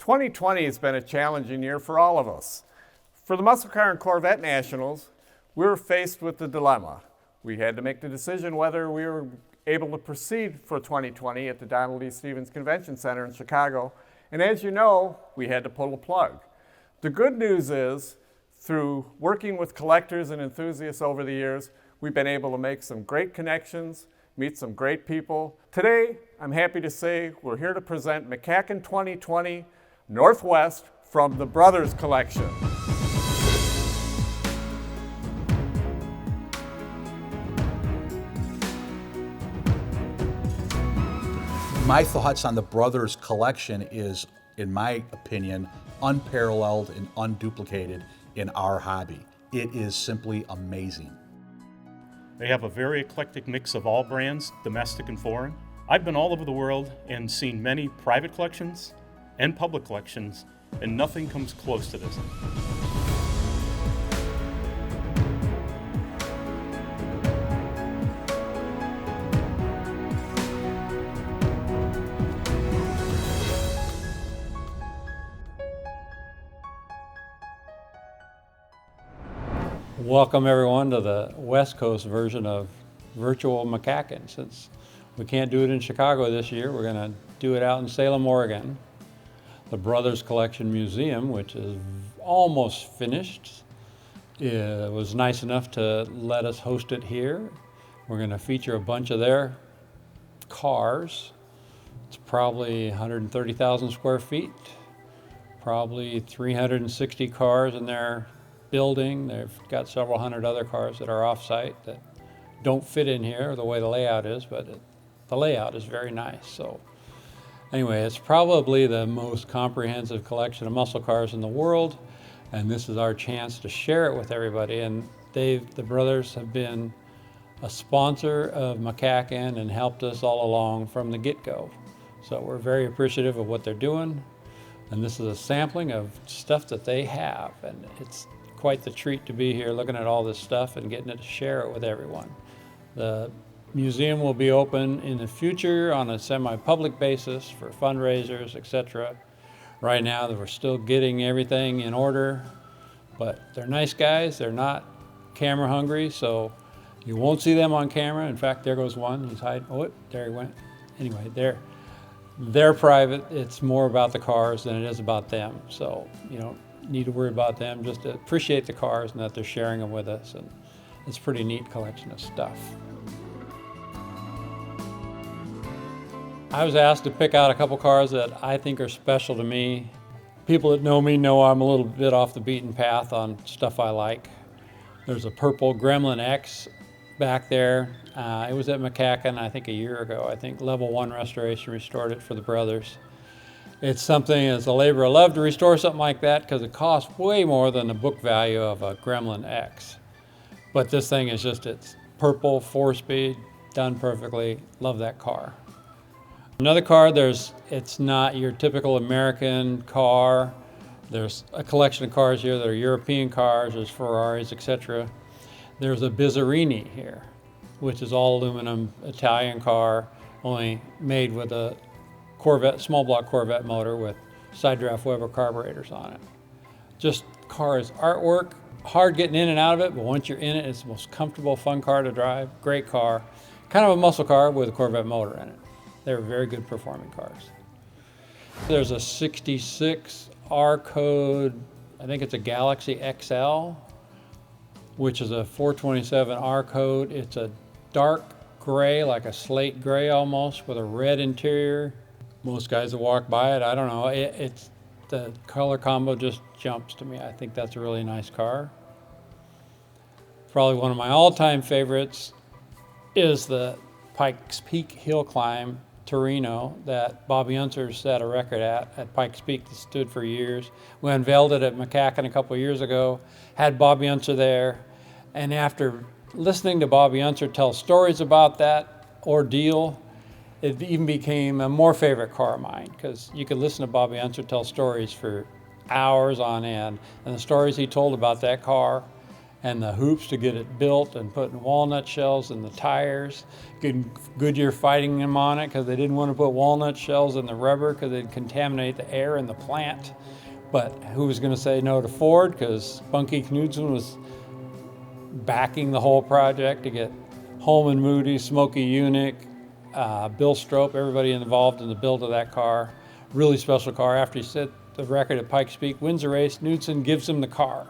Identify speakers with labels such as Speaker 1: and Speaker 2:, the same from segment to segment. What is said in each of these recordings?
Speaker 1: 2020 has been a challenging year for all of us. For the Muscle Car and Corvette Nationals, we were faced with the dilemma. We had to make the decision whether we were able to proceed for 2020 at the Donald E. Stephens Convention Center in Chicago. And as you know, we had to pull the plug. The good news is, through working with collectors and enthusiasts over the years, we've been able to make some great connections, meet some great people. Today, I'm happy to say we're here to present MCACN2020 Northwest from the Brothers Collection.
Speaker 2: My thoughts on the Brothers Collection is, in my opinion, unparalleled and unduplicated in our hobby. It is simply amazing.
Speaker 3: They have a very eclectic mix of all brands, domestic and foreign. I've been all over the world and seen many private collections and public collections, and nothing comes close to this.
Speaker 4: Welcome everyone to the West Coast version of virtual MCACN. Since we can't do it in Chicago this year, we're going to do it out in Salem, Oregon. The Brothers Collection Museum, which is almost finished, was nice enough to let us host it here. We're going to feature a bunch of their cars. It's probably 130,000 square feet, probably 360 cars in their building. They've got several hundred other cars that are off-site that don't fit in here the way the layout is, but the layout is very nice. So anyway, it's probably the most comprehensive collection of muscle cars in the world, and this is our chance to share it with everybody. And the brothers have been a sponsor of MCACN and helped us all along from the get-go. So we're very appreciative of what they're doing, and this is a sampling of stuff that they have, and it's quite the treat to be here looking at all this stuff and getting to share it with everyone. The museum will be open in the future on a semi-public basis for fundraisers, etc. Right now we're still getting everything in order, but they're nice guys. They're not camera hungry, so you won't see them on camera. In fact, there goes one. He's hiding. Oh, there he went. Anyway, they're private. It's more about the cars than it is about them. So you don't need to worry about them. Just to appreciate the cars and that they're sharing them with us. And it's a pretty neat collection of stuff. I was asked to pick out a couple cars that I think are special to me. People that know me know I'm a little bit off the beaten path on stuff I like. There's a purple Gremlin X back there. It was at MCACN, I think a year ago. I think Level 1 Restoration restored it for the brothers. It's something, it's a labor of love to restore something like that because it costs way more than the book value of a Gremlin X. But this thing is just, it's purple, 4-speed, done perfectly. Love that car. Another car, it's not your typical American car. There's a collection of cars here that are European cars, there's Ferraris, etc. There's a Bizzarini here, which is all aluminum Italian car, only made with a Corvette, small block Corvette motor with side draft Weber carburetors on it. Just cars, artwork, hard getting in and out of it, but once you're in it, it's the most comfortable, fun car to drive. Great car. Kind of a muscle car with a Corvette motor in it. They're very good performing cars. There's a 66 R code, I think it's a Galaxy XL, which is a 427 R code. It's a dark gray, like a slate gray almost, with a red interior. Most guys that walk by it, I don't know, it's the color combo just jumps to me. I think that's a really nice car. Probably one of my all-time favorites is the Pikes Peak Hill Climb Torino that Bobby Unser set a record at Pikes Peak that stood for years. We unveiled it at MCACN a couple of years ago, had Bobby Unser there, and after listening to Bobby Unser tell stories about that ordeal, it even became a more favorite car of mine because you could listen to Bobby Unser tell stories for hours on end. And the stories he told about that car and the hoops to get it built, and putting walnut shells in the tires. Goodyear fighting them on it because they didn't want to put walnut shells in the rubber because they'd contaminate the air in the plant. But who was going to say no to Ford? Because Bunky Knudsen was backing the whole project to get Holman Moody, Smokey Unick, Bill Strope, everybody involved in the build of that car. Really special car. After he set the record at Pikes Peak, wins the race, Knudsen gives him the car.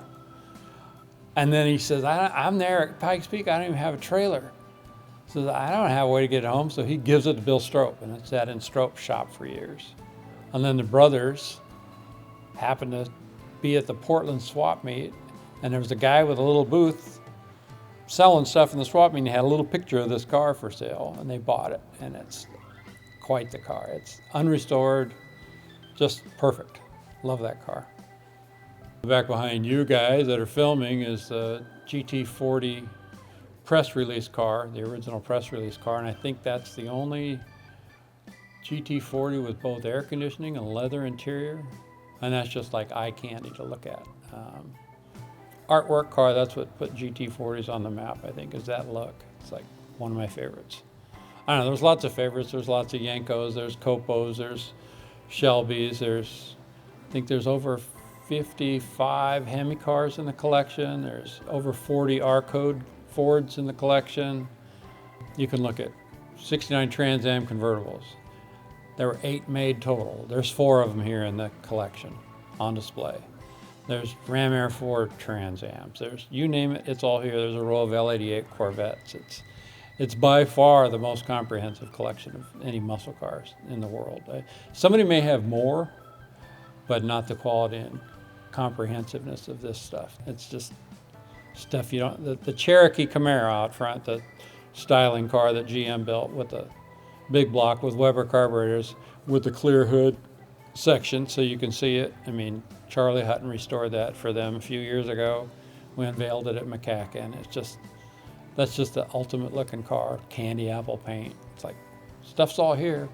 Speaker 4: And then he says, I'm there at Pikes Peak, I don't even have a trailer. He says, I don't have a way to get it home, so he gives it to Bill Strope, and it's sat in Strope's shop for years. And then the brothers happened to be at the Portland swap meet, and there was a guy with a little booth selling stuff in the swap meet, and he had a little picture of this car for sale, and they bought it, and it's quite the car. It's unrestored, just perfect. Love that car. Back behind you guys that are filming is the GT40 press release car, the original press release car, and I think that's the only GT40 with both air conditioning and leather interior, and that's just like eye candy to look at. Artwork car, that's what put GT40s on the map, I think, is that look. It's like one of my favorites. I don't know, there's lots of favorites. There's lots of Yenkos, there's Copos, there's Shelbys, I think there's over 55 Hemi cars in the collection. There's over 40 R-Code Fords in the collection. You can look at 69 Trans Am convertibles. There were 8 made total. There's 4 of them here in the collection on display. There's Ram Air 4 Trans Ams. There's, you name it, it's all here. There's a row of L88 Corvettes. It's by far the most comprehensive collection of any muscle cars in the world. Somebody may have more, but not the quality and comprehensiveness of this stuff. It's just stuff you don't, the Cherokee Camaro out front, the styling car that GM built with the big block with Weber carburetors with the clear hood section so you can see it. I mean, Charlie Hutton restored that for them a few years ago. We unveiled it at MCACN. It's just, that's just the ultimate looking car. Candy apple paint. It's like, stuff's all here.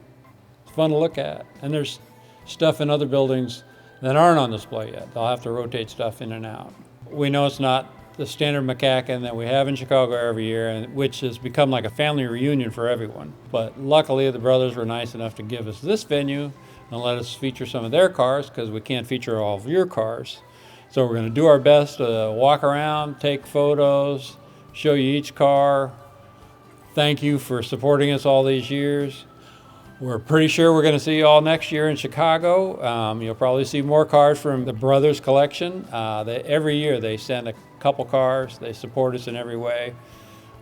Speaker 4: It's fun to look at. And there's stuff in other buildings that aren't on display yet. They'll have to rotate stuff in and out. We know it's not the standard MCACN that we have in Chicago every year, and which has become like a family reunion for everyone. But luckily the brothers were nice enough to give us this venue and let us feature some of their cars, because we can't feature all of your cars. So we're going to do our best to walk around, take photos, show you each car. Thank you for supporting us all these years. We're pretty sure we're going to see you all next year in Chicago. You'll probably see more cars from the Brothers Collection. Every year they send a couple cars. They support us in every way.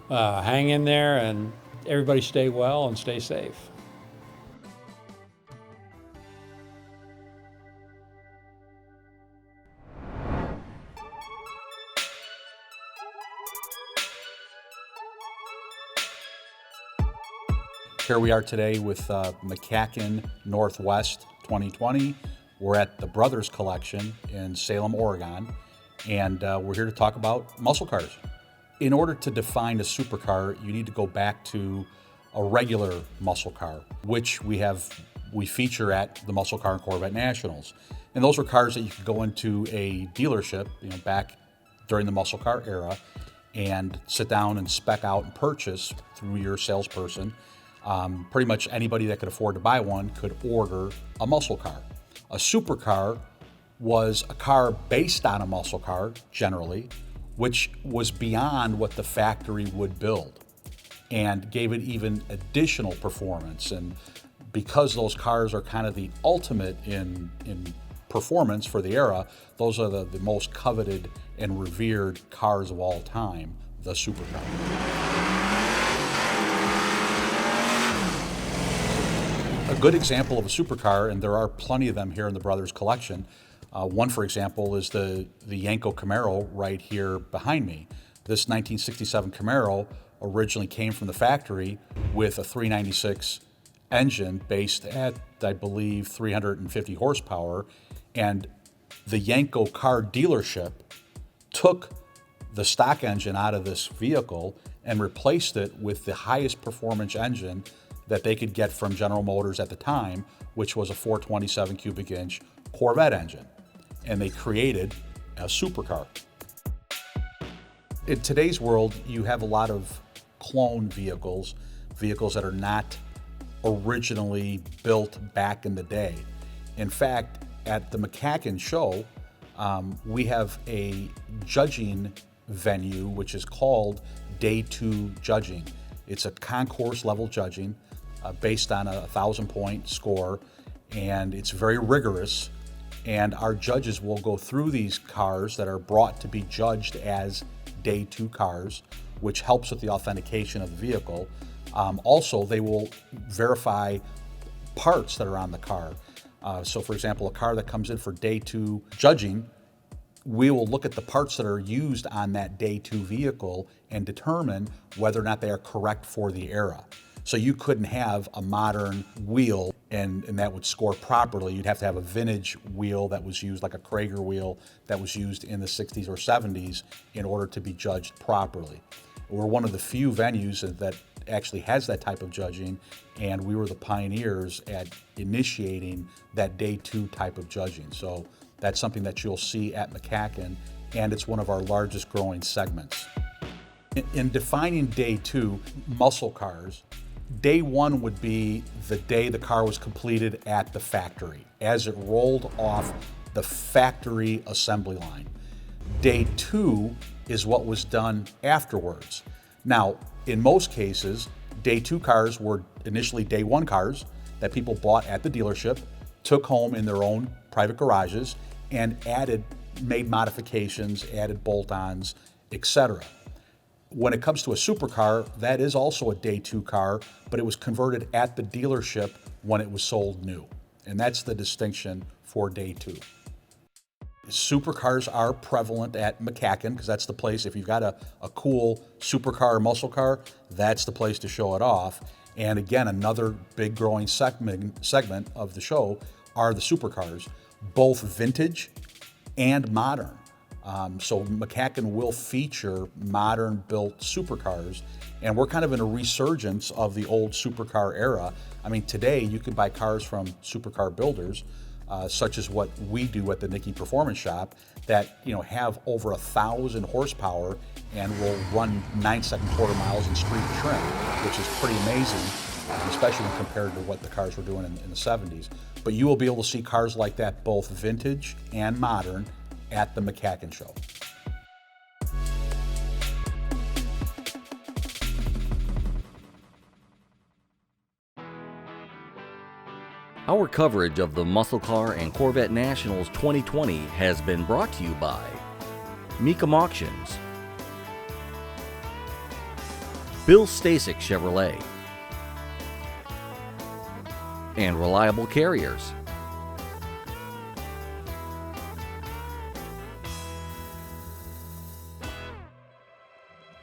Speaker 4: Hang in there, and everybody stay well and stay safe.
Speaker 2: Here we are today with MCACN Northwest 2020. We're at the Brothers Collection in Salem, Oregon, and we're here to talk about muscle cars. In order to define a supercar, you need to go back to a regular muscle car, which we feature at the Muscle Car and Corvette Nationals. And those were cars that you could go into a dealership, back during the muscle car era, and sit down and spec out and purchase through your salesperson. Pretty much anybody that could afford to buy one could order a muscle car. A supercar was a car based on a muscle car, generally, which was beyond what the factory would build and gave it even additional performance. And because those cars are kind of the ultimate in performance for the era, those are the most coveted and revered cars of all time, the supercar. A good example of a supercar, and there are plenty of them here in the Brothers Collection. One, for example, is the Yenko Camaro right here behind me. This 1967 Camaro originally came from the factory with a 396 engine based at, I believe, 350 horsepower, and the Yenko car dealership took the stock engine out of this vehicle and replaced it with the highest performance engine that they could get from General Motors at the time, which was a 427 cubic inch Corvette engine. And they created a supercar. In today's world, you have a lot of clone vehicles, vehicles that are not originally built back in the day. In fact, at the MCACN show, we have a judging venue which is called Day 2 Judging. It's a concourse level judging based on a 1,000-point score, and it's very rigorous. And our judges will go through these cars that are brought to be judged as Day 2 cars, which helps with the authentication of the vehicle. Also, they will verify parts that are on the car. So for example, a car that comes in for Day 2 judging, we will look at the parts that are used on that Day 2 vehicle and determine whether or not they are correct for the era. So you couldn't have a modern wheel and that would score properly. You'd have to have a vintage wheel that was used, like a Krager wheel that was used in the 60s or 70s, in order to be judged properly. We're one of the few venues that actually has that type of judging, and we were the pioneers at initiating that Day 2 type of judging. So that's something that you'll see at MCACN, and it's one of our largest growing segments. In defining Day 2 muscle cars, Day 1 would be the day the car was completed at the factory, as it rolled off the factory assembly line. Day 2 is what was done afterwards. Now, in most cases, Day 2 cars were initially Day 1 cars that people bought at the dealership, took home in their own private garages, and made modifications, added bolt-ons, etc. When it comes to a supercar, that is also a Day 2 car, but it was converted at the dealership when it was sold new. And that's the distinction for Day 2. Supercars are prevalent at MCACN because that's the place. If you've got a cool supercar or muscle car, that's the place to show it off. And again, another big growing segment of the show are the supercars, both vintage and modern. So MCACN will feature modern built supercars, and we're kind of in a resurgence of the old supercar era. I mean, today you can buy cars from supercar builders, such as what we do at the Nicky Performance Shop, that have over 1,000 horsepower and will run 9-second quarter miles in street trim, which is pretty amazing, especially when compared to what the cars were doing in the 70s. But you will be able to see cars like that, both vintage and modern, at the MCACN show.
Speaker 5: Our coverage of the Muscle Car and Corvette Nationals 2020 has been brought to you by Mecum Auctions, Bill Stasic Chevrolet, and Reliable Carriers.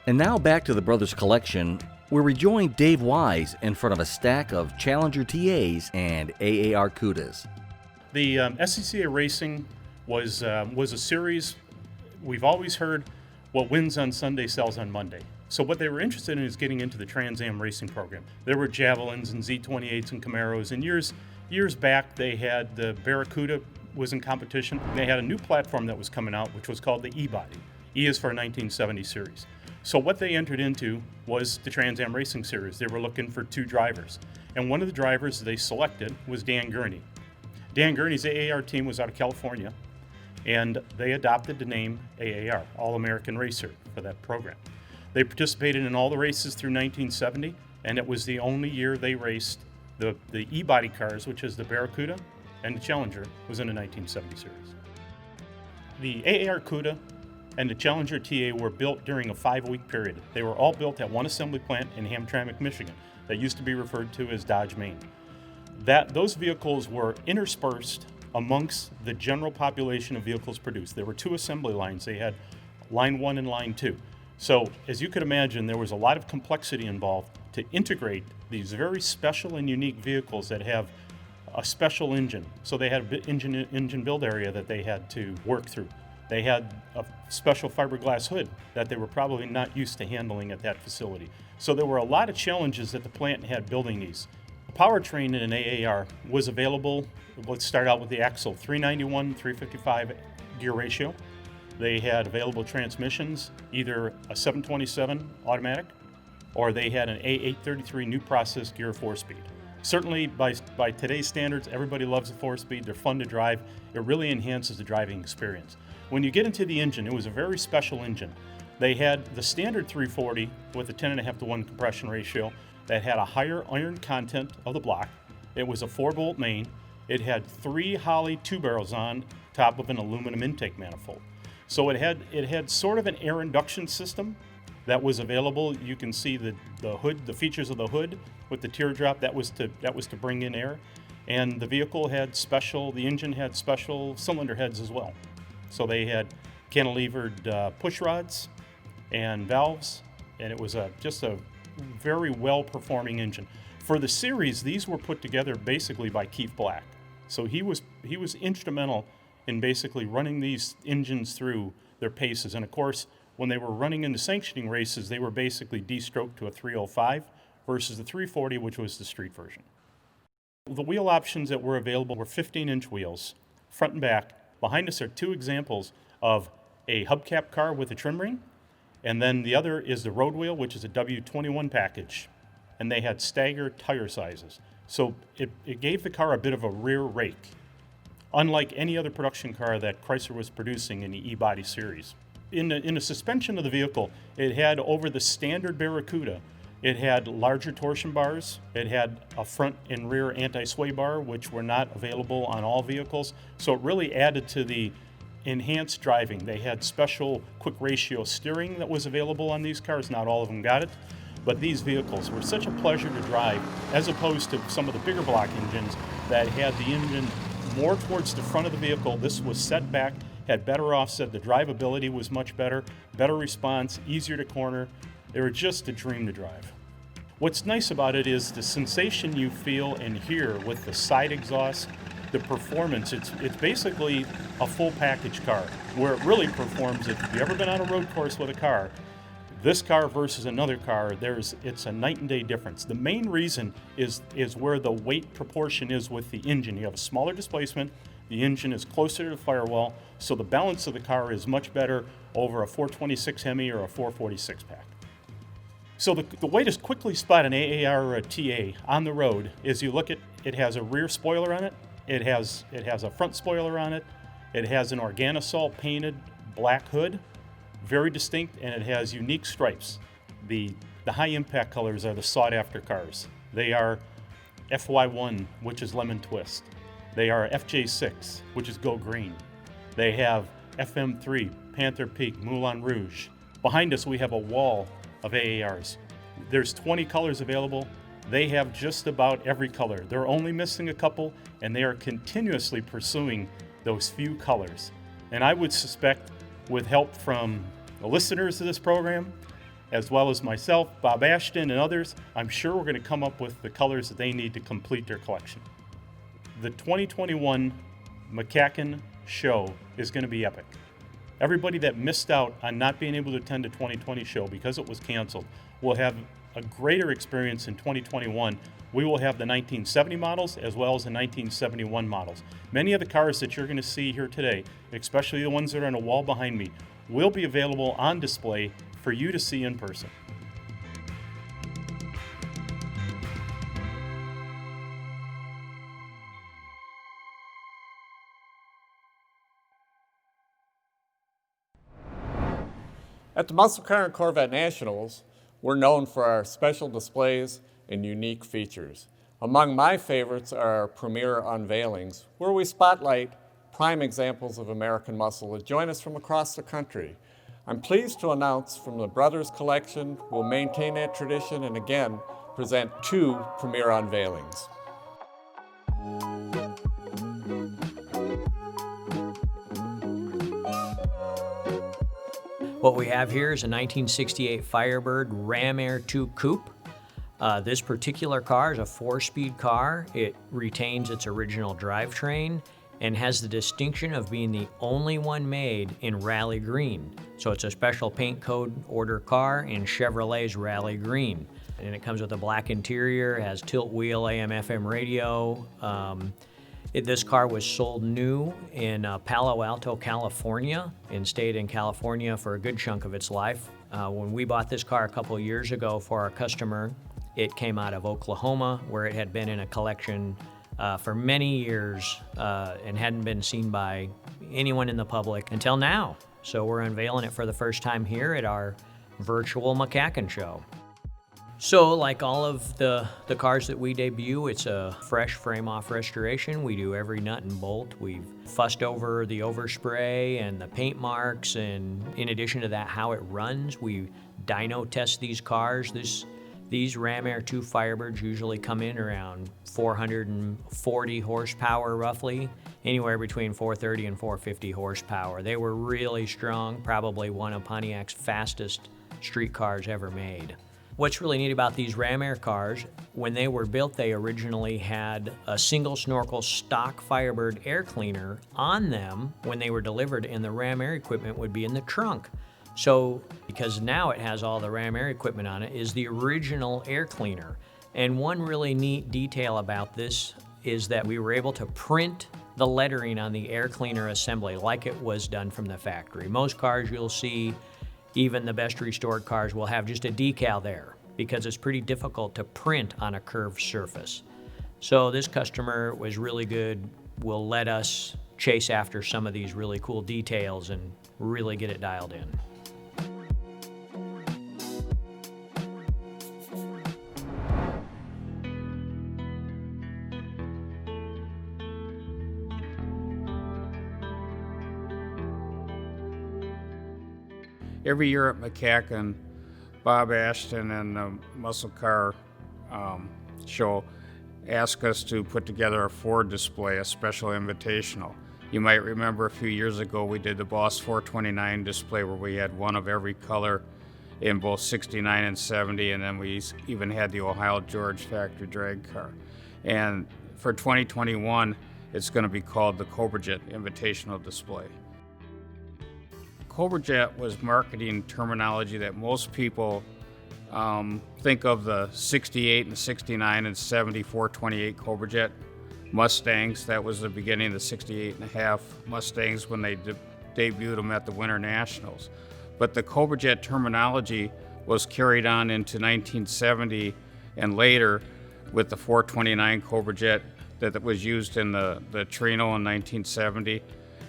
Speaker 5: And now back to the Brothers Collection, where we join Dave Wise in front of a stack of Challenger TAs and AAR Cudas.
Speaker 3: The SCCA Racing was a series. We've always heard what wins on Sunday sells on Monday. So what they were interested in is getting into the Trans Am racing program. There were Javelins and Z28s and Camaros, and years back they had the Barracuda was in competition. They had a new platform that was coming out, which was called the E-Body. E is for a 1970 series. So what they entered into was the Trans Am Racing Series. They were looking for 2 drivers. And one of the drivers they selected was Dan Gurney. Dan Gurney's AAR team was out of California, and they adopted the name AAR, All-American Racer, for that program. They participated in all the races through 1970, and it was the only year they raced the E-Body cars, which is the Barracuda and the Challenger, was in the 1970 series. The AAR Cuda and the Challenger TA were built during a 5-week period. They were all built at one assembly plant in Hamtramck, Michigan, that used to be referred to as Dodge, Maine. Those vehicles were interspersed amongst the general population of vehicles produced. There were 2 assembly lines. They had line 1 and line 2. So, as you could imagine, there was a lot of complexity involved to integrate these very special and unique vehicles that have a special engine. So they had an engine build area that they had to work through. They had a special fiberglass hood that they were probably not used to handling at that facility. So there were a lot of challenges that the plant had building these. The powertrain in an AAR was available. Let's start out with the axle, 391, 355 gear ratio. They had available transmissions, either a 727 automatic, or they had an A833 new process gear 4-speed. Certainly, by today's standards, everybody loves the 4-speed. They're fun to drive. It really enhances the driving experience. When you get into the engine, it was a very special engine. They had the standard 340 with a 10.5-to-1 compression ratio that had a higher iron content of the block. It was a 4-bolt main. It had 3 Holley 2-barrels on top of an aluminum intake manifold. So it had sort of an air induction system that was available. You can see the hood, the features of the hood with the teardrop. That was to bring in air, and the vehicle had the engine had special cylinder heads as well. So they had cantilevered push rods and valves, and it was just a very well-performing engine. For the series, these were put together basically by Keith Black. So he was instrumental in basically running these engines through their paces. And of course, when they were running into sanctioning races, they were basically de-stroked to a 305 versus the 340, which was the street version. The wheel options that were available were 15-inch wheels, front and back. Behind us are 2 examples of a hubcap car with a trim ring, and then the other is the road wheel, which is a W21 package, and they had stagger tire sizes. So it gave the car a bit of a rear rake, unlike any other production car that Chrysler was producing in the E-Body series. In the suspension of the vehicle, it had, over the standard Barracuda, it had larger torsion bars. It had a front and rear anti-sway bar, which were not available on all vehicles. So it really added to the enhanced driving. They had special quick ratio steering that was available on these cars. Not all of them got it, but these vehicles were such a pleasure to drive, as opposed to some of the bigger block engines that had the engine more towards the front of the vehicle. This was set back, had better offset. The drivability was much better response, easier to corner. They were just a dream to drive. What's nice about it is the sensation you feel and hear with the side exhaust, the performance. It's basically a full package car. Where it really performs, if you've ever been on a road course with a car, this car versus another car, it's a night and day difference. The main reason is where the weight proportion is with the engine. You have a smaller displacement, the engine is closer to the firewall, so the balance of the car is much better over a 426 Hemi or a 446 pack. So the way to quickly spot an AAR TA on the road is you look at, it has a rear spoiler on it, it has a front spoiler on it, it has an Organosol painted black hood, very distinct, and it has unique stripes. The high impact colors are the sought after cars. They are FY1, which is lemon twist. They are FJ6, which is go green. They have FM3, Panther Peak, Moulin Rouge. Behind us we have a wall of AARs. There's 20 colors available. They have just about every color. They're only missing a couple, and they are continuously pursuing those few colors. And I would suspect, with help from the listeners to this program, as well as myself, Bob Ashton, and others, I'm sure we're going to come up with the colors that they need to complete their collection. The 2021 MCACN show is going to be epic. Everybody that missed out on not being able to attend the 2020 show because it was canceled will have a greater experience in 2021. We will have the 1970 models as well as the 1971 models. Many of the cars that you're going to see here today, especially the ones that are on a wall behind me, will be available on display for you to see in person.
Speaker 1: At the Muscle Car and Corvette Nationals, we're known for our special displays and unique features. Among my favorites are our premier unveilings, where we spotlight prime examples of American muscle that join us from across the country. I'm pleased to announce from the Brothers Collection, we'll maintain that tradition and again present 2 premier unveilings.
Speaker 6: What we have here is a 1968 Firebird Ram Air 2 Coupe. This particular car is a 4-speed car. It retains its original drivetrain and has the distinction of being the only one made in rally green. So it's a special paint code order car in Chevrolet's rally green. And it comes with a black interior, has tilt wheel AM/FM radio. This car was sold new in Palo Alto, California, and stayed in California for a good chunk of its life. When we bought this car a couple of years ago for our customer, it came out of Oklahoma, where it had been in a collection for many years and hadn't been seen by anyone in the public until now. So we're unveiling it for the first time here at our virtual MCACN show. So like all of the cars that we debut, it's a fresh frame-off restoration. We do every nut and bolt. We've fussed over the overspray and the paint marks, and in addition to that, how it runs. We dyno test these cars. These Ram Air 2 Firebirds usually come in around 440 horsepower roughly, anywhere between 430 and 450 horsepower. They were really strong, probably one of Pontiac's fastest street cars ever made. What's really neat about these Ram Air cars, when they were built, they originally had a single snorkel stock Firebird air cleaner on them when they were delivered, and the Ram Air equipment would be in the trunk. So, because now it has all the Ram Air equipment on it, is the original air cleaner. And one really neat detail about this is that we were able to print the lettering on the air cleaner assembly like it was done from the factory. Most cars you'll see, even the best restored cars, will have just a decal there because it's pretty difficult to print on a curved surface. So this customer was really good, will let us chase after some of these really cool details and really get it dialed in.
Speaker 7: Every year at MCACN, Bob Ashton and the Muscle Car show ask us to put together a Ford display, a special invitational. You might remember a few years ago we did the Boss 429 display where we had one of every color in both 69 and 70, and then we even had the Ohio George factory drag car. And for 2021, it's going to be called the Cobra Jet Invitational display. Cobra Jet was marketing terminology that most people think of the 68 and 69 and 70 428 Cobra Jet Mustangs. That was the beginning of the 68 and a half Mustangs when they debuted them at the Winter Nationals. But the Cobra Jet terminology was carried on into 1970 and later with the 429 Cobra Jet that was used in the Torino in 1970.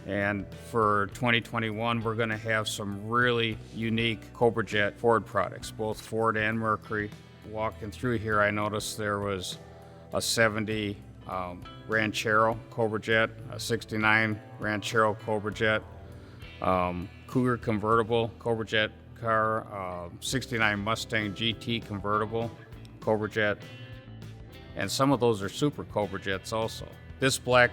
Speaker 7: And for 2021, we're going to have some really unique Cobra Jet Ford products, both Ford and Mercury. Walking through here, I noticed there was a 70 Ranchero Cobra Jet, a 69 Ranchero Cobra Jet, Cougar convertible Cobra Jet car, 69 Mustang GT convertible Cobra Jet, and some of those are Super Cobra Jets also. This black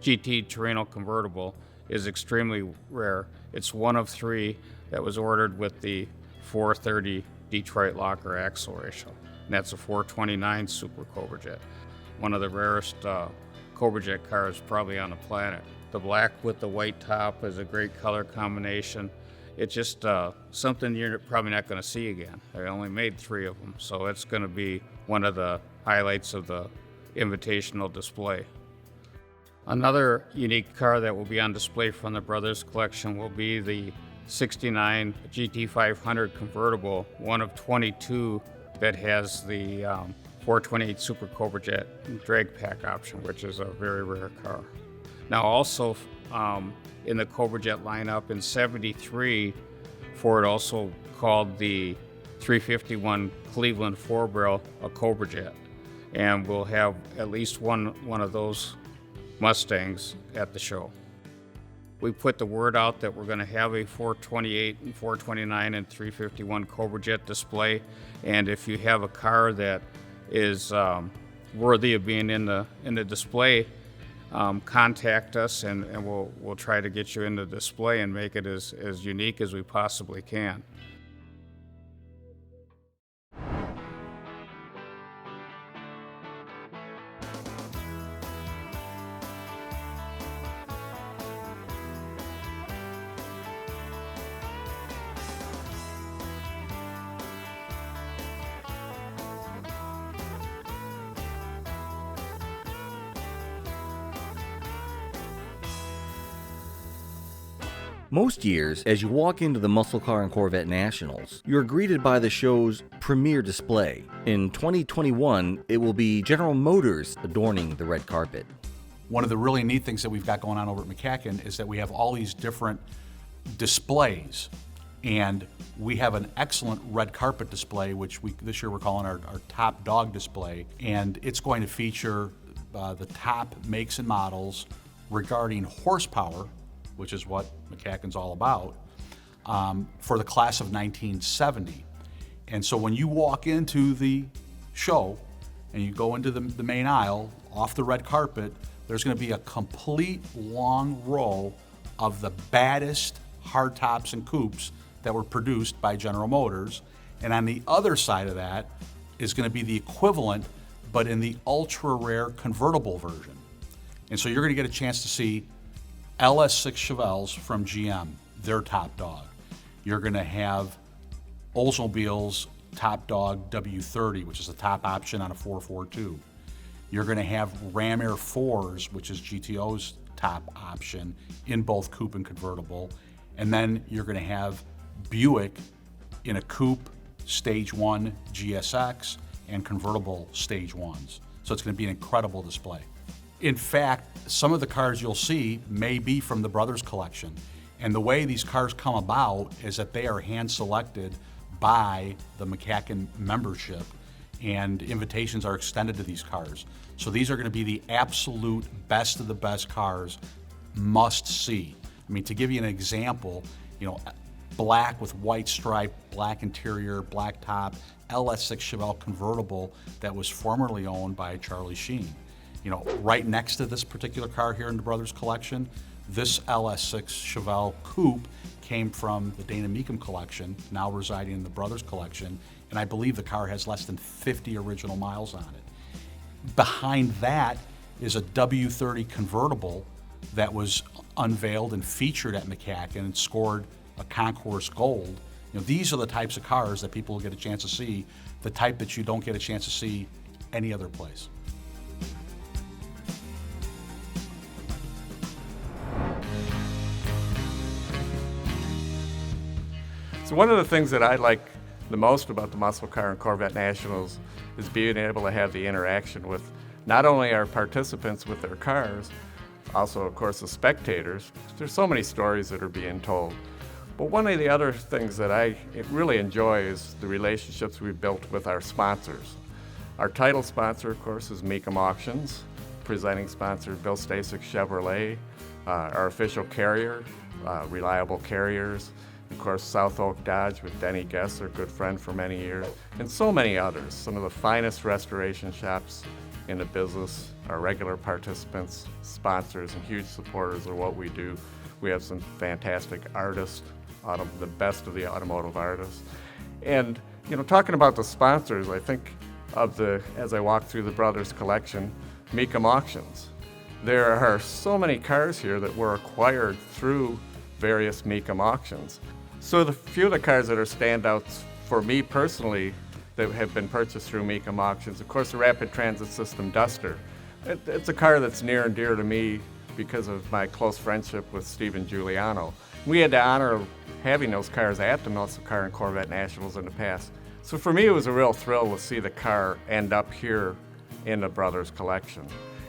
Speaker 7: GT Torino convertible is extremely rare. It's one of three that was ordered with the 430 Detroit locker axle ratio, and that's a 429 Super Cobra Jet. One of the rarest Cobra Jet cars probably on the planet. The black with the white top is a great color combination. It's just something you're probably not going to see again. They only made 3 of them, so it's going to be one of the highlights of the invitational display. Another unique car that will be on display from the Brothers Collection will be the 69 GT500 convertible, one of 22 that has the 428 Super Cobra Jet drag pack option, which is a very rare car. Now also in the Cobra Jet lineup in 73, Ford also called the 351 Cleveland 4-barrel a Cobra Jet, and we'll have at least one of those Mustangs at the show. We put the word out that we're going to have a 428 and 429 and 351 Cobra Jet display, and if you have a car that is worthy of being in the display, contact us and we'll try to get you in the display and make it as unique as we possibly can.
Speaker 5: Most years, as you walk into the Muscle Car and Corvette Nationals, you're greeted by the show's premier display. In 2021, it will be General Motors adorning the red carpet.
Speaker 2: One of the really neat things that we've got going on over at MCACN is that we have all these different displays. And we have an excellent red carpet display, which this year we're calling our top dog display. And it's going to feature the top makes and models regarding horsepower, which is what MCACN's all about, for the class of 1970. And so when you walk into the show and you go into the main aisle, off the red carpet, there's going to be a complete long row of the baddest hardtops and coupes that were produced by General Motors. And on the other side of that is going to be the equivalent, but in the ultra rare convertible version. And so you're going to get a chance to see LS6 Chevelles from GM, their top dog. You're going to have Oldsmobile's top dog W30, which is the top option on a 442. You're going to have Ram Air 4s, which is GTO's top option in both coupe and convertible. And then you're going to have Buick in a coupe Stage 1 GSX and convertible Stage 1s. So it's going to be an incredible display. In fact, some of the cars you'll see may be from the Brothers Collection. And the way these cars come about is that they are hand-selected by the MCACN membership, and invitations are extended to these cars. So these are going to be the absolute best of the best cars, must see. I mean, to give you an example, black with white stripe, black interior, black top, LS6 Chevelle convertible that was formerly owned by Charlie Sheen. Right next to this particular car here in the Brothers Collection, this LS6 Chevelle coupe came from the Dana Meekum collection, now residing in the Brothers Collection, and I believe the car has less than 50 original miles on it. Behind that is a W30 convertible that was unveiled and featured at MCACN and scored a Concourse Gold. These are the types of cars that people will get a chance to see, the type that you don't get a chance to see any other place.
Speaker 1: So one of the things that I like the most about the Muscle Car and Corvette Nationals is being able to have the interaction with not only our participants with their cars, also of course the spectators. There's so many stories that are being told. But one of the other things that I really enjoy is the relationships we've built with our sponsors. Our title sponsor, of course, is Meekum Auctions. Presenting sponsor, Bill Stasek Chevrolet. Our official carrier, Reliable Carriers. Of course, South Oak Dodge with Denny Guess, our good friend for many years, and so many others. Some of the finest restoration shops in the business, our regular participants, sponsors, and huge supporters of what we do. We have some fantastic artists, the best of the automotive artists. And, talking about the sponsors, I think as I walk through the Brothers Collection, Meekum Auctions. There are so many cars here that were acquired through various Meekum Auctions. So the few of the cars that are standouts for me personally that have been purchased through Meekum Auctions, of course, the Rapid Transit System Duster. It's a car that's near and dear to me because of my close friendship with Stephen Giuliano. We had the honor of having those cars at the Muscle Car and Corvette Nationals in the past. So for me, it was a real thrill to see the car end up here in the Brothers Collection.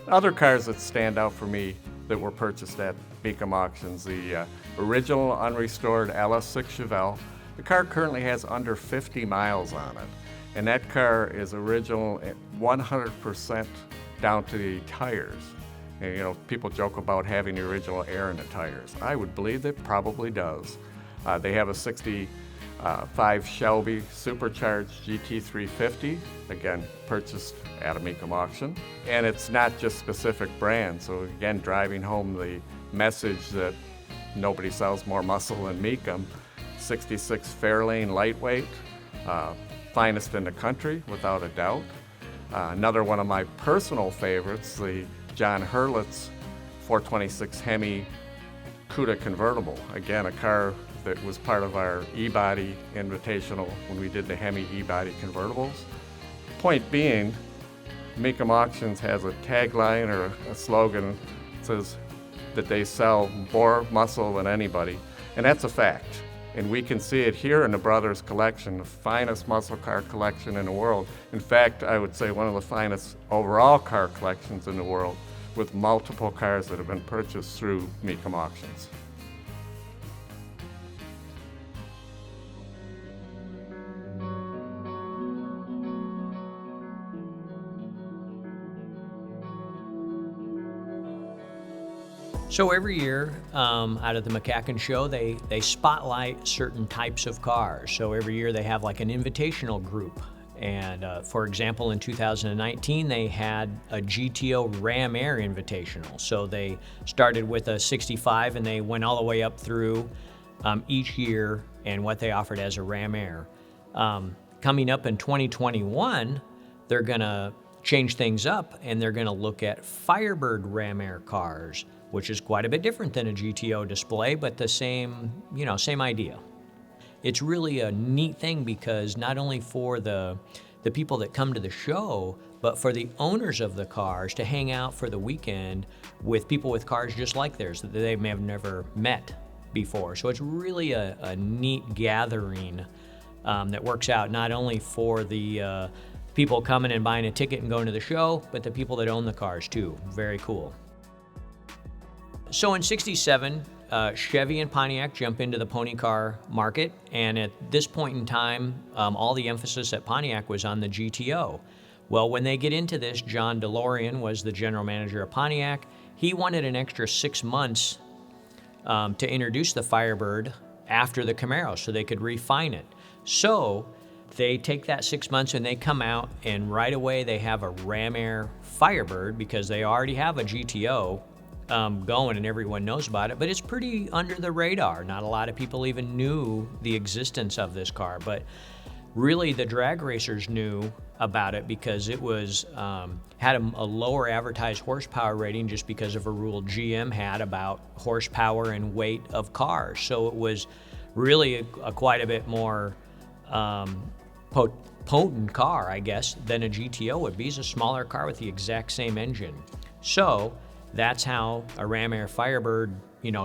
Speaker 1: Other cars that stand out for me that were purchased at Meekum Auctions, the original unrestored LS6 Chevelle. The car currently has under 50 miles on it, and that car is original 100% down to the tires. And, people joke about having the original air in the tires. I would believe it probably does. They have a 65 Shelby supercharged GT350, again, purchased at a Meekum auction. And it's not just specific brands, so again, driving home the message that nobody sells more muscle than Meekum. 66 Fairlane lightweight, finest in the country, without a doubt. Another one of my personal favorites, the John Hurlitz 426 Hemi Cuda convertible. Again, a car that was part of our E-Body Invitational when we did the Hemi E-Body convertibles. Point being, Meekum Auctions has a tagline or a slogan that says that they sell more muscle than anybody. And that's a fact. And we can see it here in the Brothers Collection, the finest muscle car collection in the world. In fact, I would say one of the finest overall car collections in the world, with multiple cars that have been purchased through Mecum Auctions.
Speaker 6: So every year, out of the MCACN show, they spotlight certain types of cars. So every year they have like an invitational group. And for example, in 2019, they had a GTO Ram Air Invitational. So they started with a 65 and they went all the way up through each year and what they offered as a Ram Air. Coming up in 2021, they're gonna change things up and they're gonna look at Firebird Ram Air cars, which is quite a bit different than a GTO display, but the same, same idea. It's really a neat thing because not only for the people that come to the show, but for the owners of the cars to hang out for the weekend with people with cars just like theirs that they may have never met before. So it's really a neat gathering that works out not only for the people coming and buying a ticket and going to the show, but the people that own the cars too. Very cool. So in '67, Chevy and Pontiac jump into the pony car market, and at this point in time, all the emphasis at Pontiac was on the GTO. Well, when they get into this, John DeLorean was the general manager of Pontiac. He wanted an extra 6 months to introduce the Firebird after the Camaro so they could refine it. So they take that 6 months and they come out, and right away they have a Ram Air Firebird because they already have a GTO going and everyone knows about it, but it's pretty under the radar. Not a lot of people even knew the existence of this car, but really the drag racers knew about it because it was had a lower advertised horsepower rating just because of a rule GM had about horsepower and weight of cars. So it was really a quite a bit more potent car, I guess, than a GTO would be. It's a smaller car with the exact same engine. So that's how a Ram Air Firebird,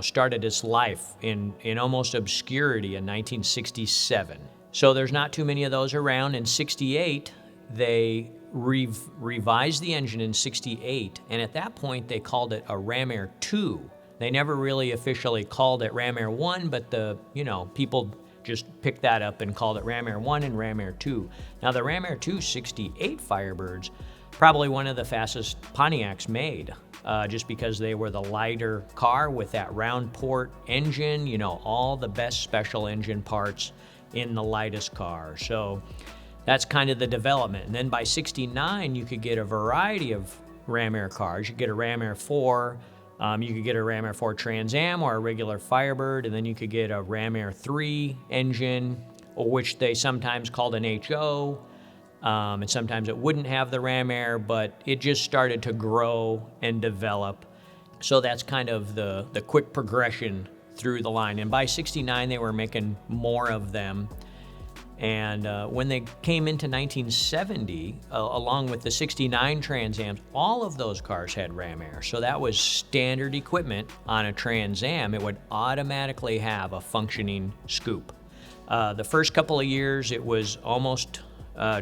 Speaker 6: started its life in almost obscurity in 1967. So there's not too many of those around. In '68, they revised the engine in '68, and at that point they called it a Ram Air 2. They never really officially called it Ram Air 1, but people just picked that up and called it Ram Air 1 and Ram Air 2. Now the Ram Air 2 '68 Firebirds, probably one of the fastest Pontiacs made. Just because they were the lighter car with that round port engine, all the best special engine parts in the lightest car. So that's kind of the development. And then by '69, you could get a variety of Ram Air cars. You could get a Ram Air 4, you could get a Ram Air 4 Trans Am or a regular Firebird, and then you could get a Ram Air 3 engine, which they sometimes called an HO. And sometimes it wouldn't have the Ram Air, but it just started to grow and develop. So that's kind of the quick progression through the line. And by '69, they were making more of them. And when they came into 1970, along with the '69 Trans Ams, all of those cars had Ram Air. So that was standard equipment on a Trans Am. It would automatically have a functioning scoop. The first couple of years, it was almost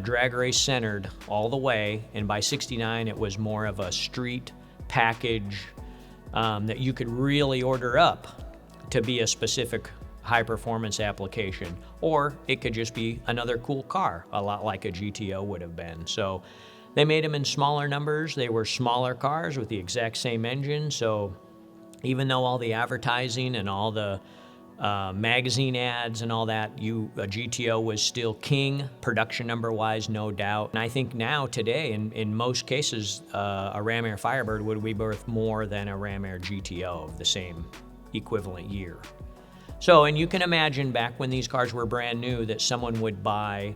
Speaker 6: drag race centered all the way, and by '69 it was more of a street package that you could really order up to be a specific high performance application, or it could just be another cool car, a lot like a GTO would have been. So they made them in smaller numbers. They were smaller cars with the exact same engine, so even though all the advertising and all the magazine ads and all that, a GTO was still king, production number wise, no doubt. And I think now, today, in most cases, a Ram Air Firebird would be worth more than a Ram Air GTO of the same equivalent year. So, and you can imagine back when these cars were brand new that someone would buy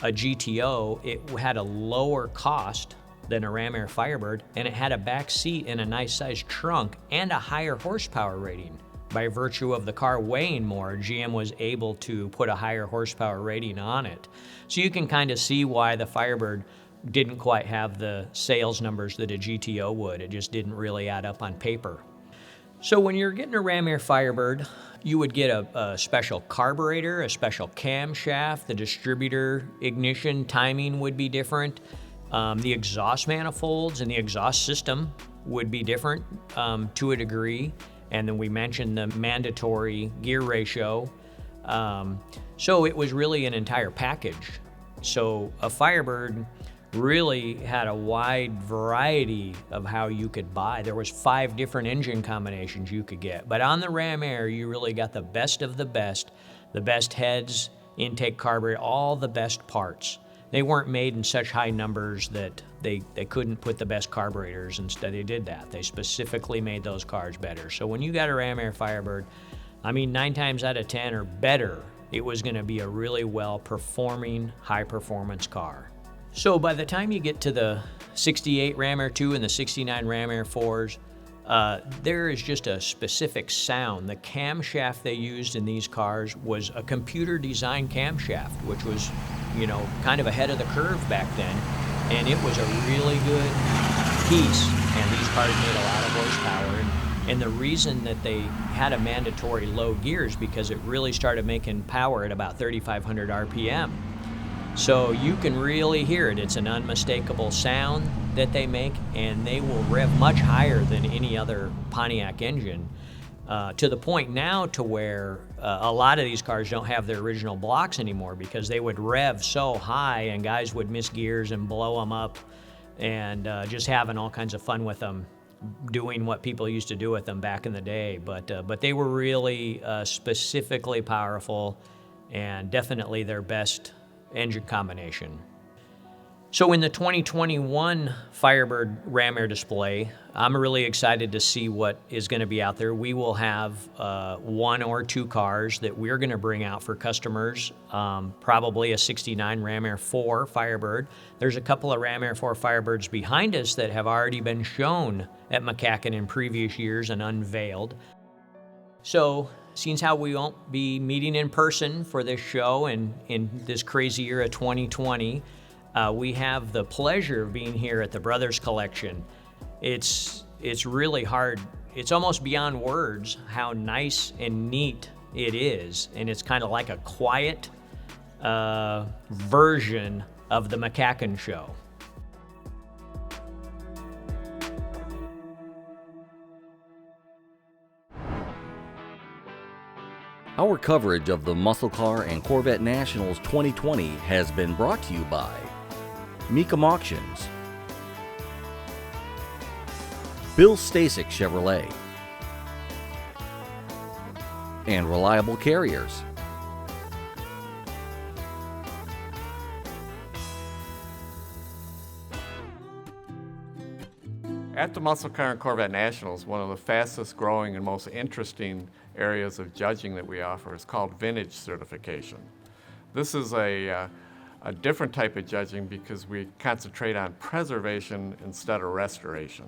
Speaker 6: a GTO, it had a lower cost than a Ram Air Firebird, and it had a back seat and a nice sized trunk and a higher horsepower rating. By virtue of the car weighing more, GM was able to put a higher horsepower rating on it. So you can kind of see why the Firebird didn't quite have the sales numbers that a GTO would. It just didn't really add up on paper. So when you're getting a Ram Air Firebird, you would get a special carburetor, a special camshaft, the distributor ignition timing would be different. The exhaust manifolds and the exhaust system would be different to a degree. And then we mentioned the mandatory gear ratio. So it was really an entire package. So a Firebird really had a wide variety of how you could buy. There was 5 different engine combinations you could get. But on the Ram Air, you really got the best of the best heads, intake carburetor, all the best parts. They weren't made in such high numbers that they couldn't put the best carburetors. Instead, they did that. They specifically made those cars better. So when you got a Ram Air Firebird, I mean, 9 times out of 10 or better, it was gonna be a really well-performing, high-performance car. So by the time you get to the 68 Ram Air 2 and the 69 Ram Air 4s, there is just a specific sound. The camshaft they used in these cars was a computer-designed camshaft, which was, you know, kind of ahead of the curve back then, and it was a really good piece, and these cars made a lot of horsepower. And the reason that they had a mandatory low gear is because it really started making power at about 3,500 RPM. So you can really hear it. It's an unmistakable sound that they make, and they will rev much higher than any other Pontiac engine, to the point now to where a lot of these cars don't have their original blocks anymore because they would rev so high and guys would miss gears and blow them up, and just having all kinds of fun with them, doing what people used to do with them back in the day. But they were really specifically powerful and definitely their best engine combination. So in the 2021 Firebird Ram Air display, I'm really excited to see what is going to be out there. We will have 1 or 2 cars that we're going to bring out for customers, probably a 69 Ram Air 4 Firebird. There's a couple of Ram Air 4 Firebirds behind us that have already been shown at MCACN in previous years and unveiled. So, seeing how we won't be meeting in person for this show and in this crazy year of 2020, we have the pleasure of being here at the Brothers Collection. It's really hard. It's almost beyond words how nice and neat it is, and it's kind of like a quiet version of the MCACN show.
Speaker 5: Our coverage of the Muscle Car and Corvette Nationals 2020 has been brought to you by Mecum Auctions, Bill Stasic Chevrolet, and Reliable Carriers.
Speaker 1: At the Muscle Car and Corvette Nationals, one of the fastest growing and most interesting areas of judging that we offer is called vintage certification. This is a different type of judging because we concentrate on preservation instead of restoration.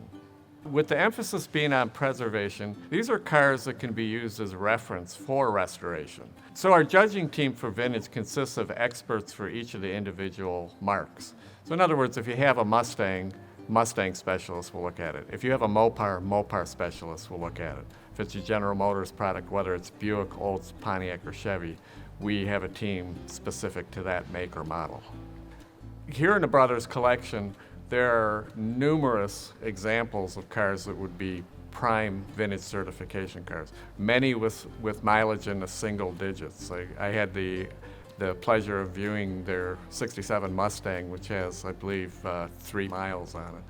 Speaker 1: With the emphasis being on preservation, these are cars that can be used as a reference for restoration. So our judging team for vintage consists of experts for each of the individual marks. So in other words, if you have a Mustang specialist will look at it. If you have a Mopar specialist will look at it. If it's a General Motors product, whether it's Buick, Olds, Pontiac, or Chevy, we have a team specific to that make or model. Here in the Brothers Collection, there are numerous examples of cars that would be prime vintage certification cars, many with mileage in the single digits. I had the pleasure of viewing their 67 Mustang, which has, I believe, 3 miles on it.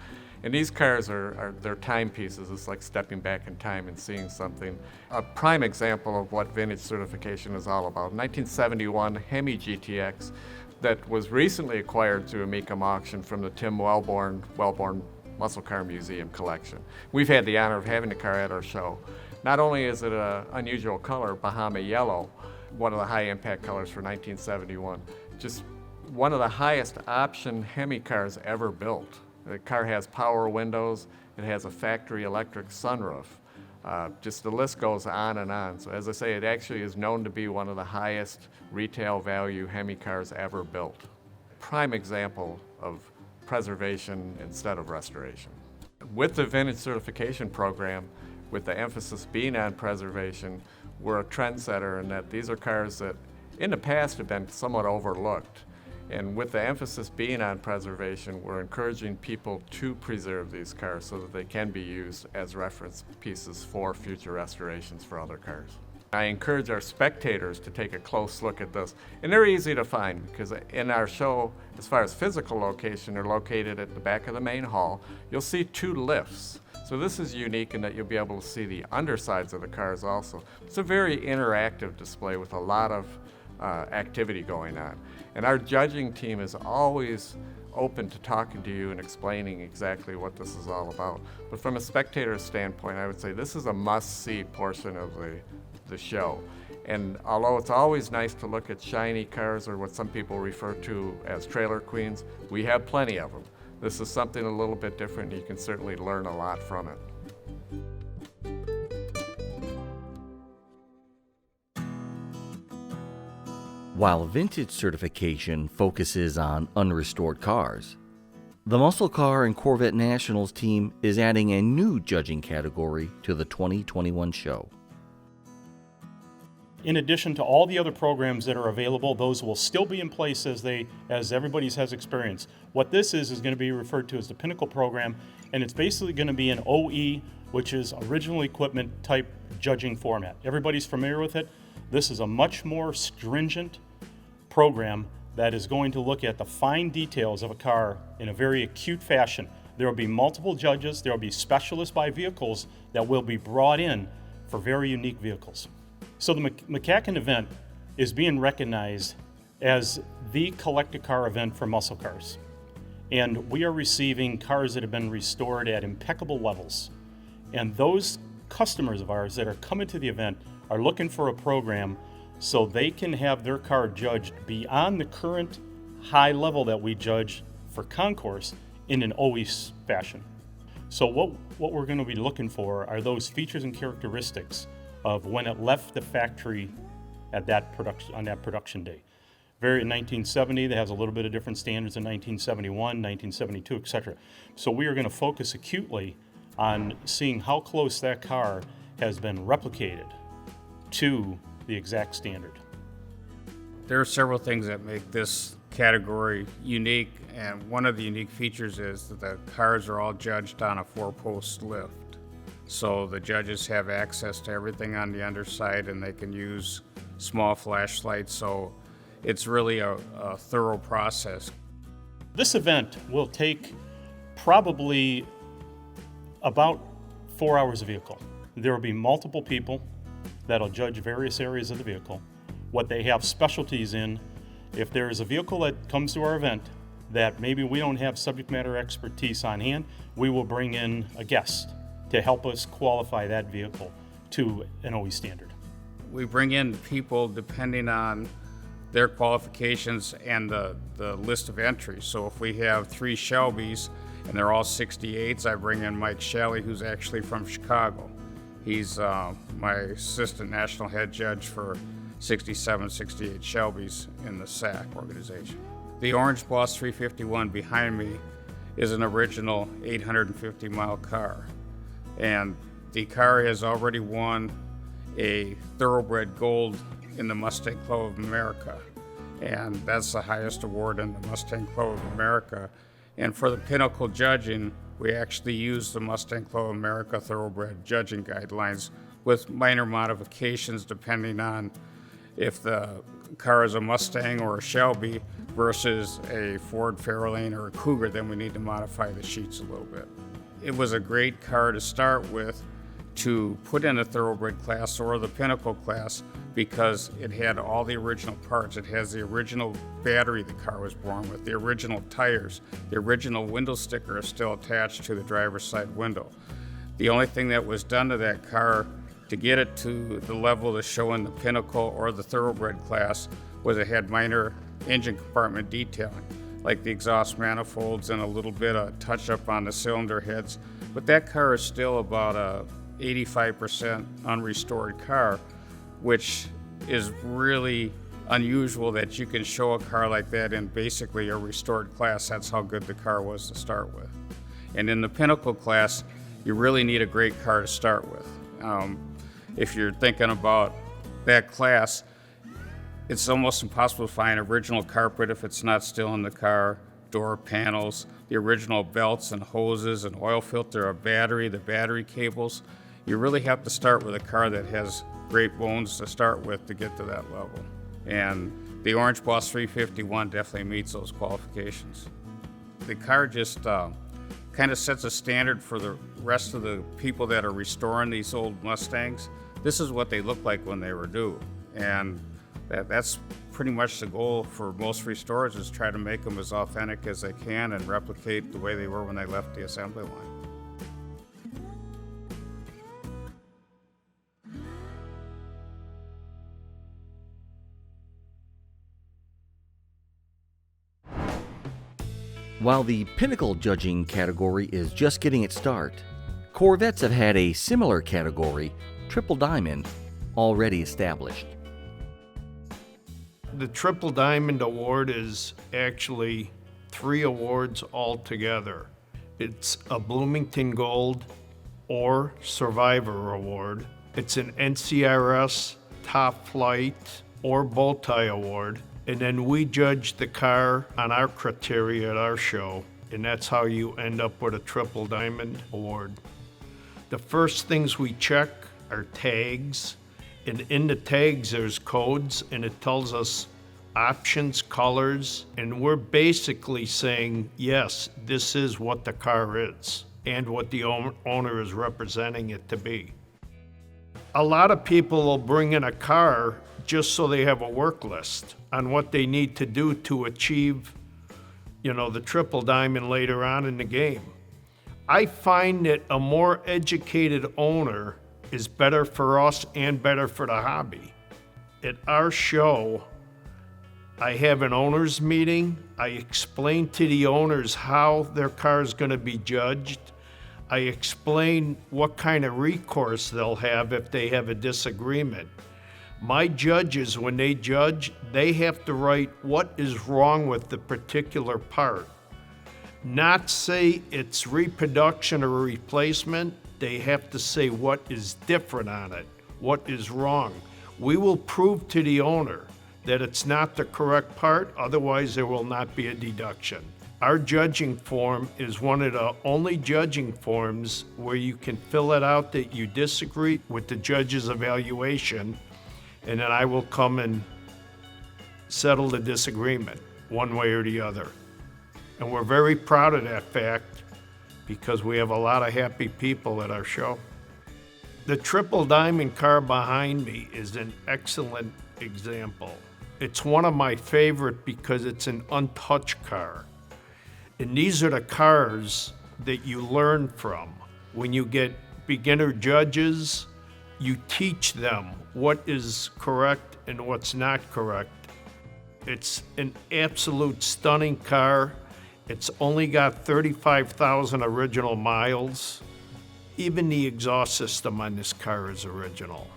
Speaker 1: And these cars they're timepieces. It's like stepping back in time and seeing something. A prime example of what vintage certification is all about. 1971 Hemi GTX that was recently acquired through a Mecum auction from the Tim Wellborn Muscle Car Museum collection. We've had the honor of having the car at our show. Not only is it an unusual color, Bahama yellow, one of the high impact colors for 1971, just one of the highest option Hemi cars ever built. The car has power windows, it has a factory electric sunroof. Just the list goes on and on. So as I say, it actually is known to be one of the highest retail value Hemi cars ever built. Prime example of preservation instead of restoration. With the vintage certification program, with the emphasis being on preservation, we're a trendsetter in that these are cars that in the past have been somewhat overlooked. And with the emphasis being on preservation, we're encouraging people to preserve these cars so that they can be used as reference pieces for future restorations for other cars. I encourage our spectators to take a close look at this. And they're easy to find because in our show, as far as physical location, they're located at the back of the main hall. You'll see 2 lifts. So this is unique in that you'll be able to see the undersides of the cars also. It's a very interactive display with a lot of activity going on. And our judging team is always open to talking to you and explaining exactly what this is all about. But from a spectator standpoint, I would say this is a must-see portion of the show. And although it's always nice to look at shiny cars, or what some people refer to as trailer queens, we have plenty of them. This is something a little bit different, and you can certainly learn a lot from it.
Speaker 5: While vintage certification focuses on unrestored cars, the Muscle Car and Corvette Nationals team is adding a new judging category to the 2021 show.
Speaker 3: In addition to all the other programs that are available, those will still be in place as everybody has experience. What this is going to be referred to as the Pinnacle program, and it's basically going to be an OE, which is original equipment type judging format. Everybody's familiar with it. This is a much more stringent program that is going to look at the fine details of a car in a very acute fashion. There will be multiple judges, there will be specialists by vehicles that will be brought in for very unique vehicles. So the MCACN event is being recognized as the collector car event for muscle cars. And we are receiving cars that have been restored at impeccable levels. And those customers of ours that are coming to the event are looking for a program so they can have their car judged beyond the current high level that we judge for concourse in an OE fashion. So what we're going to be looking for are those features and characteristics of when it left the factory at that on that production day. In 1970, that has a little bit of different standards than 1971, 1972, etc. So we are going to focus acutely on seeing how close that car has been replicated to the exact standard.
Speaker 7: There are several things that make this category unique, and one of the unique features is that the cars are all judged on a 4-post lift. So the judges have access to everything on the underside, and they can use small flashlights, so it's really a thorough process.
Speaker 3: This event will take probably about 4 hours a vehicle. There will be multiple people that'll judge various areas of the vehicle, what they have specialties in. If there is a vehicle that comes to our event that maybe we don't have subject matter expertise on hand, we will bring in a guest to help us qualify that vehicle to an OE standard.
Speaker 7: We bring in people depending on their qualifications and the list of entries. So if we have 3 Shelbys and they're all 68s, I bring in Mike Shalley, who's actually from Chicago. He's my assistant national head judge for 67, 68 Shelbys in the SAC organization. The Orange Boss 351 behind me is an original 850-mile car. And the car has already won a Thoroughbred Gold in the Mustang Club of America. And that's the highest award in the Mustang Club of America. And for the Pinnacle judging, we actually use the Mustang Club of America Thoroughbred judging guidelines with minor modifications depending on if the car is a Mustang or a Shelby versus a Ford Fairlane or a Cougar, then we need to modify the sheets a little bit. It was a great car to start with to put in a Thoroughbred class or the Pinnacle class because it had all the original parts. It has the original battery the car was born with, the original tires, the original window sticker is still attached to the driver's side window. The only thing that was done to that car to get it to the level to show in the Pinnacle or the Thoroughbred class was it had minor engine compartment detailing, like the exhaust manifolds and a little bit of touch-up on the cylinder heads. But that car is still about a 85% unrestored car, which is really unusual that you can show a car like that in basically a restored class. That's how good the car was to start with. And in the Pinnacle class, you really need a great car to start with. If you're thinking about that class, it's almost impossible to find original carpet if it's not still in the car, door panels, the original belts and hoses and oil filter, a battery, the battery cables. You really have to start with a car that has great bones to start with to get to that level. And the Orange Boss 351 definitely meets those qualifications. The car just kind of sets a standard for the rest of the people that are restoring these old Mustangs. This is what they look like when they were new. And that's pretty much the goal for most restorers, is try to make them as authentic as they can and replicate the way they were when they left the assembly line.
Speaker 5: While the Pinnacle judging category is just getting its start, Corvettes have had a similar category, Triple Diamond, already established.
Speaker 8: The Triple Diamond Award is actually 3 awards altogether. It's a Bloomington Gold or Survivor Award. It's an NCRS Top Flight or Bowtie Award. And then we judge the car on our criteria at our show, and that's how you end up with a Triple Diamond Award. The first things we check are tags, and in the tags there's codes, and it tells us options, colors, and we're basically saying, yes, this is what the car is and what the owner is representing it to be. A lot of people will bring in a car just so they have a work list on what they need to do to achieve, the Triple Diamond later on in the game. I find that a more educated owner is better for us and better for the hobby. At our show, I have an owners meeting. I explain to the owners how their car is going to be judged. I explain what kind of recourse they'll have if they have a disagreement. My judges, when they judge, they have to write what is wrong with the particular part. Not say it's reproduction or replacement. They have to say what is different on it, what is wrong. We will prove to the owner that it's not the correct part, otherwise there will not be a deduction. Our judging form is one of the only judging forms where you can fill it out that you disagree with the judge's evaluation, and then I will come and settle the disagreement one way or the other. And we're very proud of that fact because we have a lot of happy people at our show. The Triple Diamond car behind me is an excellent example. It's one of my favorite because it's an untouched car. And these are the cars that you learn from. When you get beginner judges, you teach them what is correct and what's not correct. It's an absolute stunning car. It's only got 35,000 original miles. Even the exhaust system on this car is original.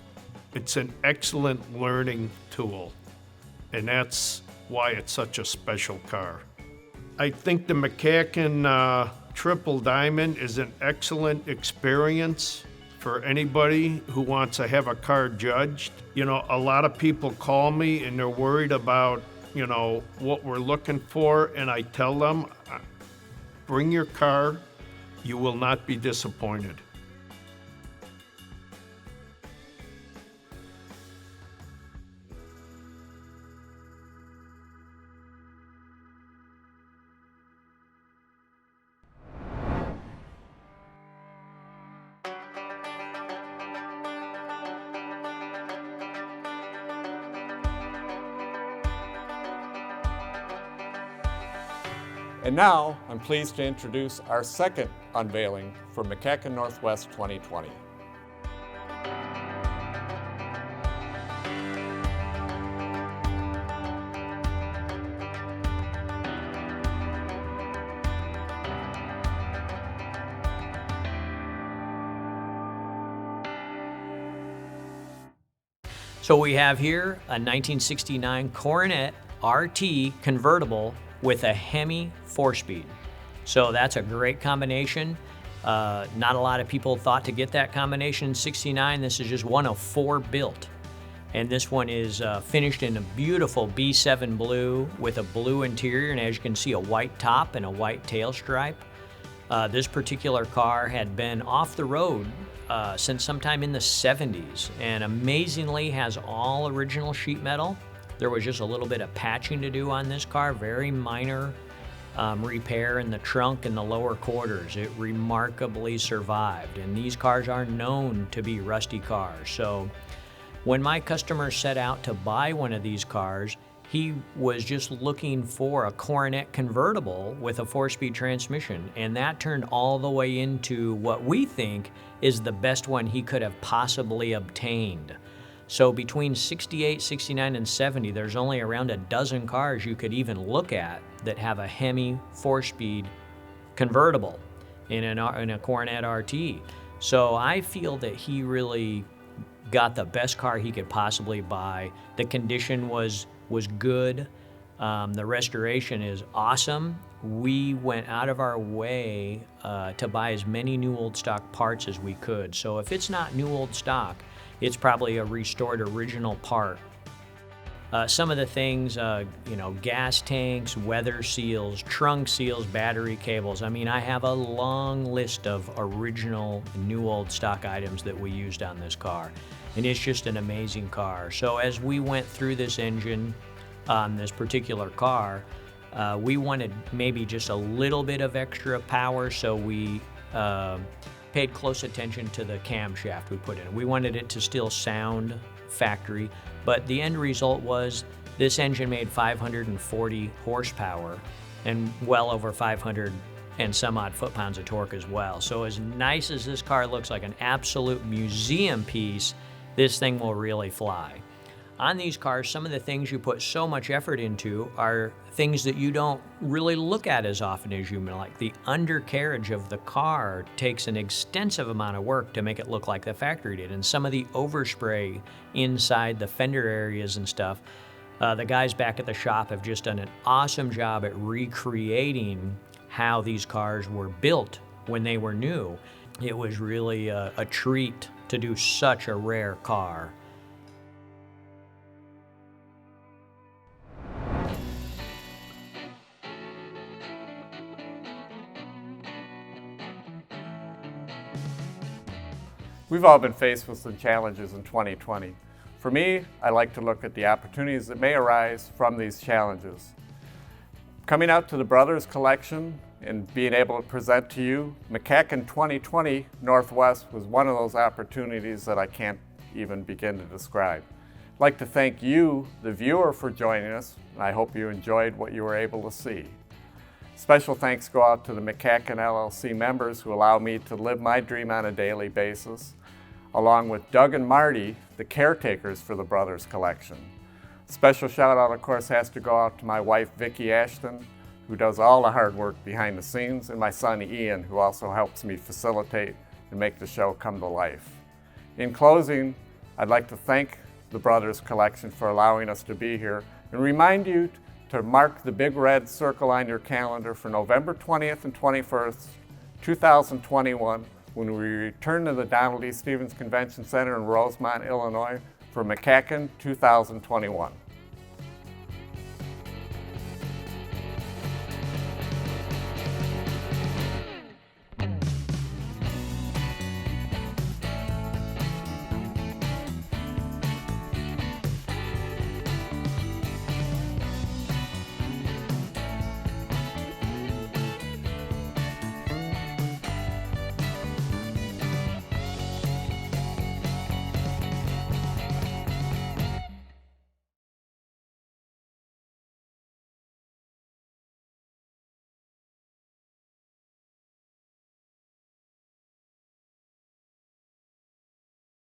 Speaker 8: It's an excellent learning tool, and that's why it's such a special car. I think the MCACN Triple Diamond is an excellent experience for anybody who wants to have a car judged. A lot of people call me and they're worried about, what we're looking for, and I tell them, bring your car, you will not be disappointed.
Speaker 1: And now, I'm pleased to introduce our second unveiling for MCACN Northwest 2020.
Speaker 6: So we have here a 1969 Coronet RT convertible with a Hemi 4-speed. So that's a great combination. Not a lot of people thought to get that combination in 69. This is just one of 4 built. And this one is finished in a beautiful B7 blue with a blue interior, and as you can see, a white top and a white tail stripe. This particular car had been off the road since sometime in the 70s, and amazingly has all original sheet metal. There was just a little bit of patching to do on this car, very minor repair in the trunk and the lower quarters. It remarkably survived, and these cars are known to be rusty cars. So when my customer set out to buy one of these cars, he was just looking for a Coronet convertible with a 4-speed transmission, and that turned all the way into what we think is the best one he could have possibly obtained. So between 68, 69, and 70, there's only around a dozen cars you could even look at that have a Hemi 4-speed convertible in a Coronet RT. So I feel that he really got the best car he could possibly buy. The condition was good. The restoration is awesome. We went out of our way to buy as many new old stock parts as we could. So if it's not new old stock, it's probably a restored original part. Some of the things, gas tanks, weather seals, trunk seals, battery cables. I mean, I have a long list of original new old stock items that we used on this car. And it's just an amazing car. So as we went through this engine on this particular car, we wanted maybe just a little bit of extra power, so we paid close attention to the camshaft we put in. We wanted it to still sound factory, but the end result was this engine made 540 horsepower and well over 500 and some odd foot-pounds of torque as well. So as nice as this car looks, like an absolute museum piece, this thing will really fly. On these cars, some of the things you put so much effort into are things that you don't really look at as often as you might. Like the undercarriage of the car takes an extensive amount of work to make it look like the factory did. And some of the overspray inside the fender areas and stuff, the guys back at the shop have just done an awesome job at recreating how these cars were built when they were new. It was really a treat to do such a rare car.
Speaker 1: We've all been faced with some challenges in 2020. For me, I like to look at the opportunities that may arise from these challenges. Coming out to the Brothers Collection and being able to present to you MCACN2020 Northwest was one of those opportunities that I can't even begin to describe. I'd like to thank you, the viewer, for joining us, and I hope you enjoyed what you were able to see. Special thanks go out to the MCACN LLC members who allow me to live my dream on a daily basis, along with Doug and Marty, the caretakers for the Brothers Collection. Special shout out, of course, has to go out to my wife, Vicki Ashton, who does all the hard work behind the scenes, and my son, Ian, who also helps me facilitate and make the show come to life. In closing, I'd like to thank the Brothers Collection for allowing us to be here and remind you to mark the big red circle on your calendar for November 20th and 21st, 2021, when we return to the Donald E. Stevens Convention Center in Rosemont, Illinois for MCACN 2021.